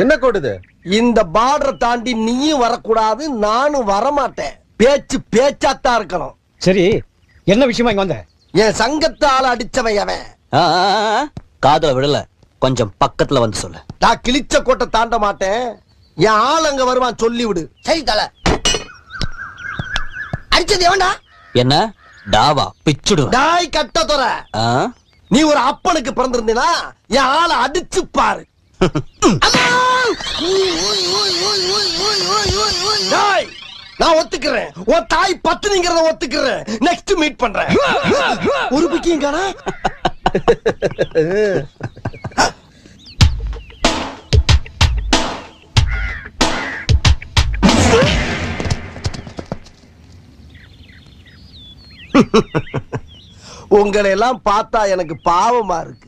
என்ன கோடுது? இந்த பார்டரை தாண்டி நீயும் வரக்கூடாது, நானும் வரமாட்டேன். பேச்சு பேச்சாத்தான் இருக்கணும். சரி, என்ன விஷயமா இங்க வந்த? என் சங்கத்தால அடிச்சவன் அவன். காதல விடல, கொஞ்சம் பக்கத்துல வந்து சொல்லு. நான் கிழிச்ச கோட்டை தாண்ட மாட்டேன். என் ஆள் அங்க வருவான், சொல்லி விடு. சரி தல. அடிச்சது எவன்டா? என்ன டாவா பிச்சுடு. டாய் கட்ட தொற. நீ ஒரு அப்பனுக்கு பிறந்திருந்தீனா என் ஆளை அடிச்சு பாரு. நான் ஒத்துக்கிறேன், உன் தாய் பத்துனிங்கிறத ஒத்துக்கிறேன். நெக்ஸ்ட் மீட் பண்றேன். ஒரு பிக்கிங்கானா? உங்களை எல்லாம் பார்த்தா எனக்கு பாவமா இருக்கு.